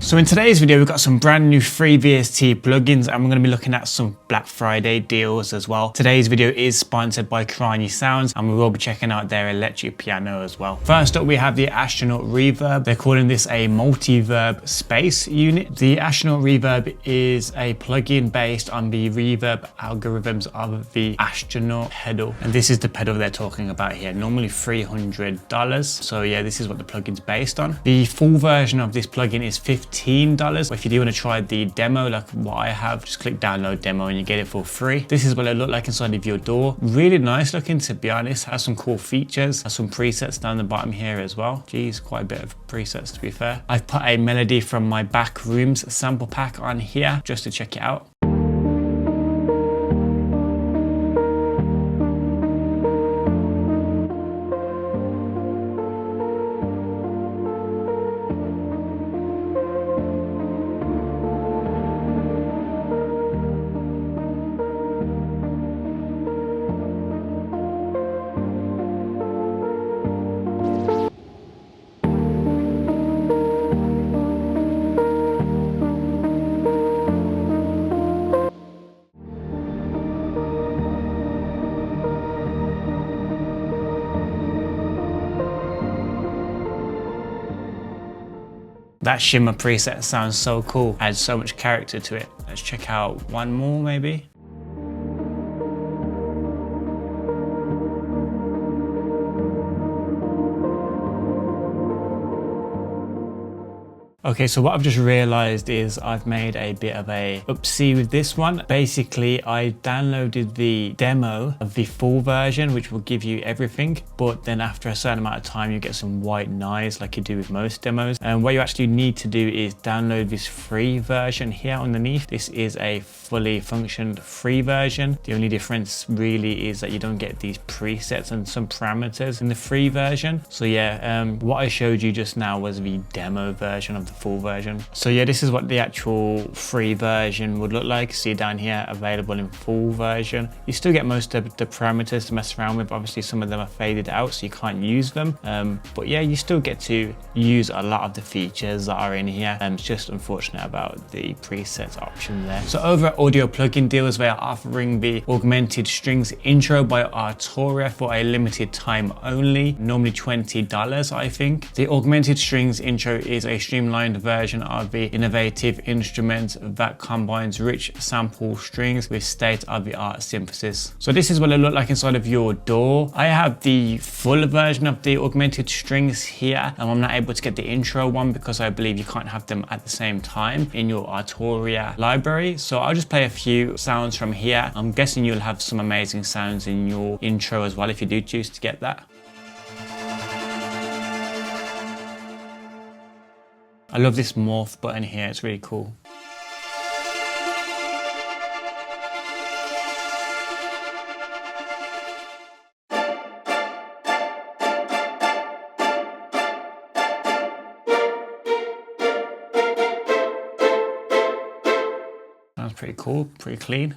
So in today's video, we've got some brand new free VST plugins and we're going to be looking at some Black Friday deals as well. Today's video is sponsored by Karanyi Sounds and we will be checking out their electric piano as well. First up, we have the Astronaut Reverb. They're calling this a multi-verb space unit. The Astronaut Reverb is a plugin based on the reverb algorithms of the Astronaut pedal. And this is the pedal they're talking about here, normally $300. So yeah, this is what the plugin's based on. The full version of this plugin is $15. But if you do want to try the demo like what I have, just click download demo and you get it for free. This is what it look like inside of your door. Really nice looking, to be honest. Has some cool features, has some presets down the bottom here as well. Geez, quite a bit of presets to be fair. I've put a melody from my back rooms sample pack on here just to check it out. That shimmer preset sounds so cool, adds so much character to it. Let's check out one more maybe. Okay, so what I've just realized is I've made a bit of a oopsie with this one. Basically, I downloaded the demo of the full version, which will give you everything. But then after a certain amount of time, you get some white noise like you do with most demos. And what you actually need to do is download this free version here underneath. This is a fully functioned free version. The only difference really is that you don't get these presets and some parameters in the free version. So yeah, what I showed you just now was the demo version of the full version. So yeah, this is what the actual free version would look like. See down here, available in full version. You still get most of the parameters to mess around with. Obviously some of them are faded out so you can't use them, but yeah, you still get to use a lot of the features that are in here. It's just unfortunate about the presets option there. So over at Audio Plugin Deals, they are offering the Augmented Strings Intro by Arturia for a limited time only, normally $20 I think. The Augmented Strings Intro is a streamlined version of the innovative instrument that combines rich sample strings with state-of-the-art synthesis. So this is what it look like inside of your DAW. I have the full version of the Augmented Strings here, and I'm not able to get the intro one because I believe you can't have them at the same time in your Arturia library. So I'll just play a few sounds from here. I'm guessing you'll have some amazing sounds in your intro as well if you do choose to get that. I love this morph button here, it's really cool. Sounds pretty cool, pretty clean.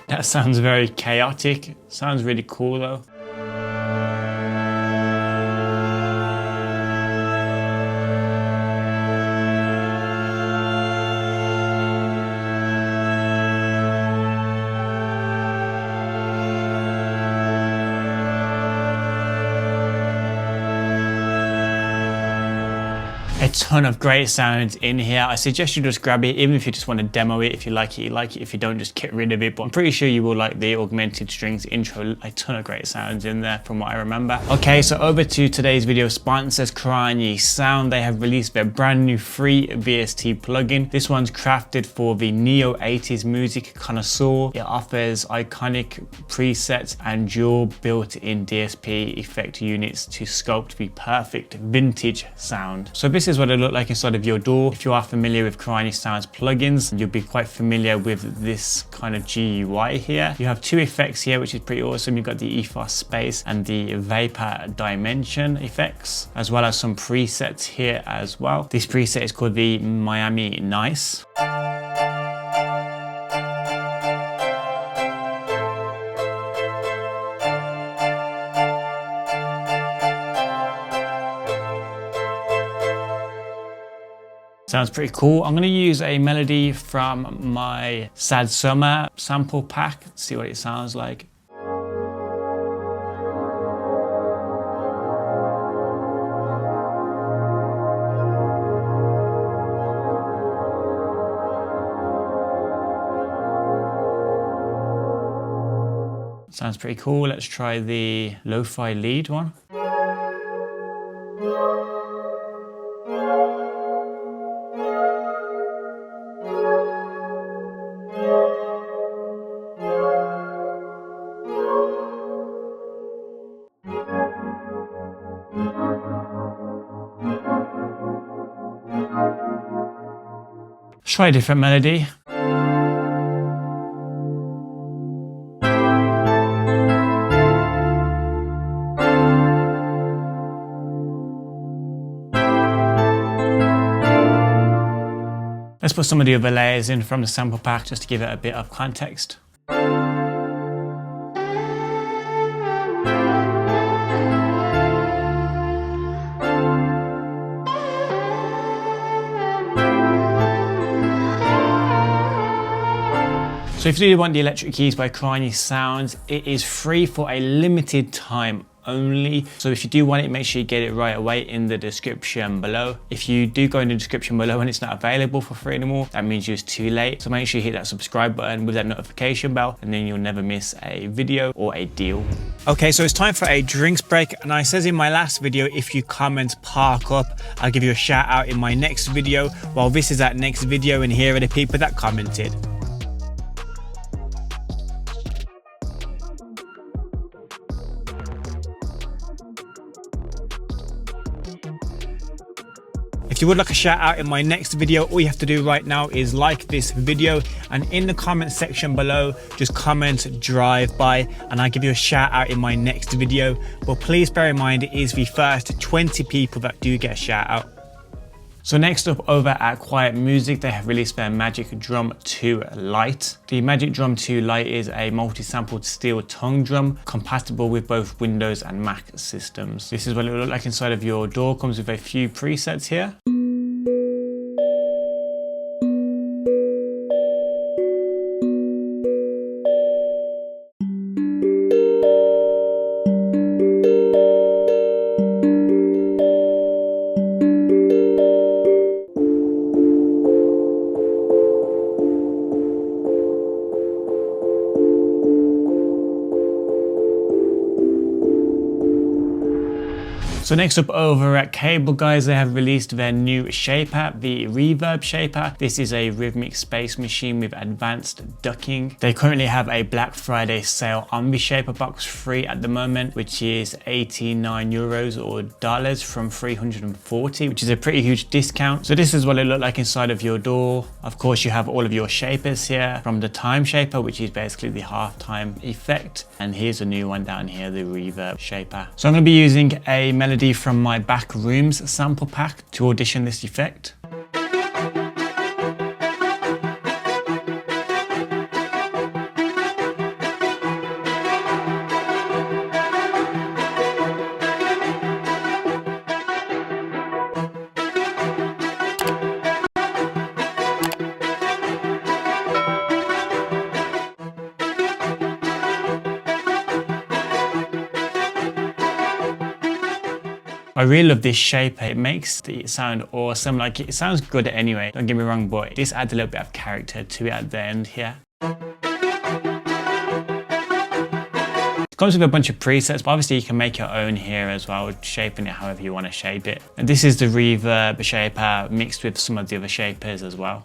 That sounds very chaotic. Sounds really cool though. A ton of great sounds in here. I suggest you just grab it, even if you just want to demo it. If you like it, you like it. If you don't, just get rid of it. But I'm pretty sure you will like the Augmented Strings intro. A ton of great sounds in there from what I remember. Okay, so over to today's video sponsors, Karanyi Sound. They have released their brand new free VST plugin. This one's crafted for the neo 80s music connoisseur. It offers iconic presets and dual built-in DSP effect units to sculpt the perfect vintage sound. So this is what it looked like inside of your DAW. If you are familiar with Karanyi Sounds plugins, you'll be quite familiar with this kind of GUI here. You have two effects here, which is pretty awesome. You've got the ethos space and the vapor dimension effects, as well as some presets here as well. This preset is called the Miami Nice. Sounds pretty cool. I'm going to use a melody from my Sad Summer sample pack. See what it sounds like. Sounds pretty cool. Let's try the lo-fi lead one. Let's try a different melody. Let's put some of the other layers in from the sample pack just to give it a bit of context. So if you do want the Electric Keys by Karanyi Sounds, it is free for a limited time only. So if you do want it, make sure you get it right away in the description below. If you do go in the description below and it's not available for free anymore, that means it's too late. So make sure you hit that subscribe button with that notification bell, and then you'll never miss a video or a deal. Okay, so it's time for a drinks break. And I says in my last video, if you comment "park up," I'll give you a shout out in my next video. Well, this is that next video, and here are the people that commented. If you would like a shout out in my next video, all you have to do right now is like this video, and in the comment section below, just comment "drive by" and I'll give you a shout out in my next video. But please bear in mind, it is the first 20 people that do get a shout out. So next up, over at Quiet Music, they have released their Magic Drum 2 Lite. The Magic Drum 2 Lite is a multi-sampled steel tongue drum compatible with both Windows and Mac systems. This is what it will look like inside of your DAW. Comes with a few presets here. So next up, over at Cable Guys, they have released their new shaper, the Reverb shaper. This is a rhythmic space machine with advanced ducking. They currently have a Black Friday sale on the shaper box free at the moment, which is 89 euros or dollars from 340, which is a pretty huge discount. So this is what it looked like inside of your DAW. Of course, you have all of your shapers here, from the time shaper, which is basically the halftime effect. And here's a new one down here, the Reverb shaper. So I'm going to be using a melody from my Back Rooms sample pack to audition this effect. I really love this shaper. It makes it sound awesome. Like, it sounds good anyway, don't get me wrong, but this adds a little bit of character to it at the end here. It comes with a bunch of presets, but obviously you can make your own here as well, shaping it however you want to shape it. And this is the Reverb shaper mixed with some of the other shapers as well.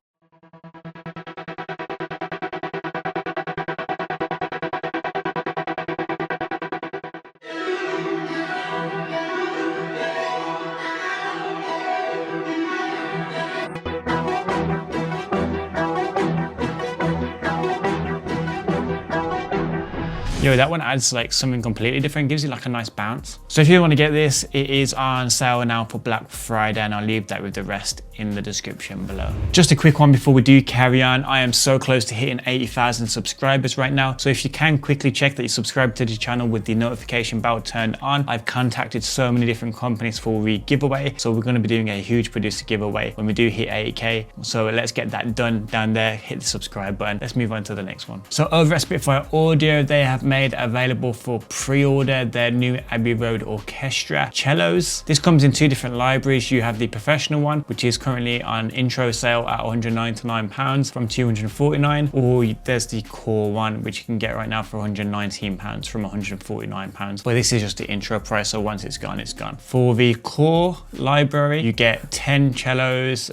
Yo, that one adds like something completely different, gives you like a nice bounce. So if you want to get this, it is on sale now for Black Friday, and I'll leave that with the rest in the description below. Just a quick one before we do carry on. I am so close to hitting 80,000 subscribers right now. So if you can quickly check that you subscribe to the channel with the notification bell turned on. I've contacted so many different companies for a giveaway. So we're going to be doing a huge producer giveaway when we do hit 80K. So let's get that done down there. Hit the subscribe button. Let's move on to the next one. So over at Spitfire Audio, they have made available for pre-order their new Abbey Road Orchestra cellos. This comes in two different libraries. You have the professional one, which is currently on intro sale at £199 from £249, or there's the core one, which you can get right now for £119 from £149. But this is just the intro price, so once it's gone, it's gone. For the core library, you get 10 cellos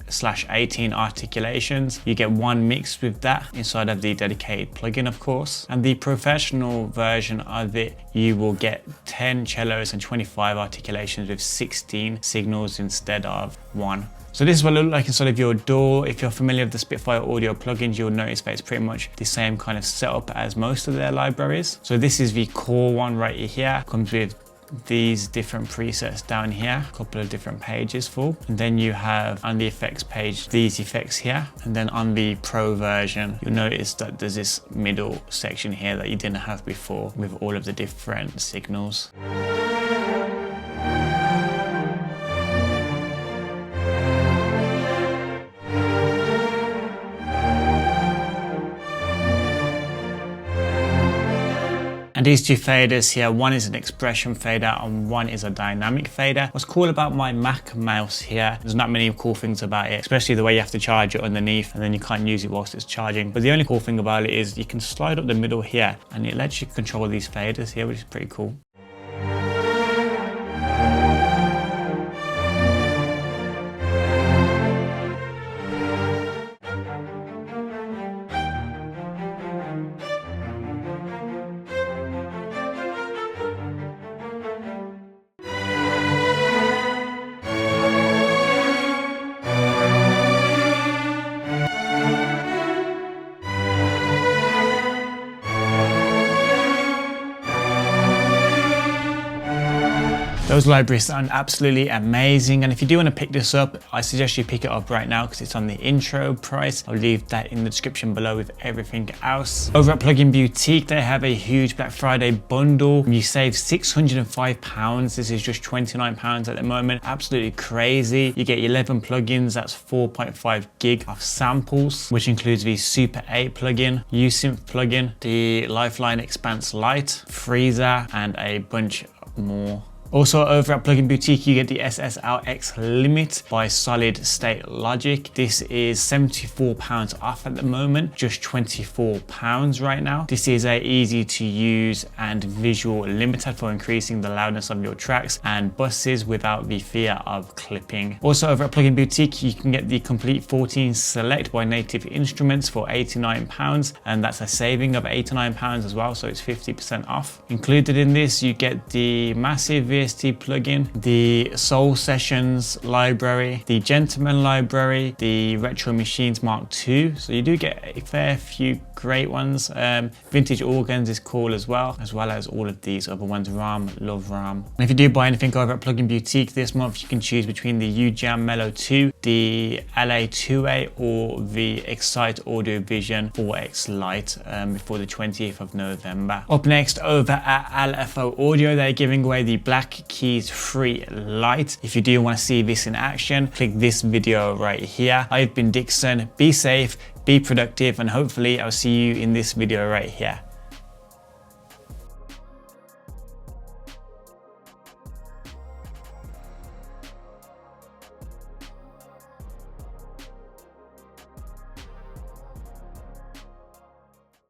slash 18 articulations. You get one mixed with that inside of the dedicated plugin, of course. And the professional version of it, you will get 10 cellos and 25 articulations with 16 signals instead of one. So this is what it looks like inside of your DAW. If you're familiar with the Spitfire Audio plugins, you'll notice that it's pretty much the same kind of setup as most of their libraries. So this is the core one right here. Comes with these different presets down here, a couple of different pages full, and then you have on the effects page these effects here, and then on the pro version you'll notice that there's this middle section here that you didn't have before with all of the different signals. And these two faders here, one is an expression fader and one is a dynamic fader. What's cool about my Mac mouse here, there's not many cool things about it, especially the way you have to charge it underneath and then you can't use it whilst it's charging. But the only cool thing about it is you can slide up the middle here and it lets you control these faders here, which is pretty cool. Those libraries sound absolutely amazing, and if you do want to pick this up, I suggest you pick it up right now because it's on the intro price. I'll leave that in the description below with everything else. Over at Plugin Boutique, they have a huge Black Friday bundle. You save £605. This is just £29 at the moment. Absolutely crazy. You get 11 plugins, that's 4.5 gig of samples, which includes the Super 8 plugin, USynth plugin, the Lifeline Expanse Lite, Freezer, and a bunch more. Also over at Plugin Boutique, you get the SSLX Limit by Solid State Logic. This is £74 off at the moment, just £24 right now. This is a easy to use and visual limiter for increasing the loudness of your tracks and buses without the fear of clipping. Also over at Plugin Boutique, you can get the Complete 14 Select by Native Instruments for £89, and that's a saving of £89 as well, so it's 50% off. Included in this, you get the massive VST plugin, the Soul Sessions library, the Gentleman library, the Retro Machines Mark II. So you do get a fair few great ones. Vintage Organs is cool as well as all of these other ones. RAM, love RAM. And if you do buy anything over at Plugin Boutique this month, you can choose between the UJam Mellow 2, the LA2A, or the Excite Audio Vision 4X Lite before the 20th of November. Up next over at LFO Audio, they're giving away the Black Keys Free Lite. If you do want to see this in action, click this video right here. I've been Dixon. Be safe, be productive, and hopefully I'll see you in this video right here.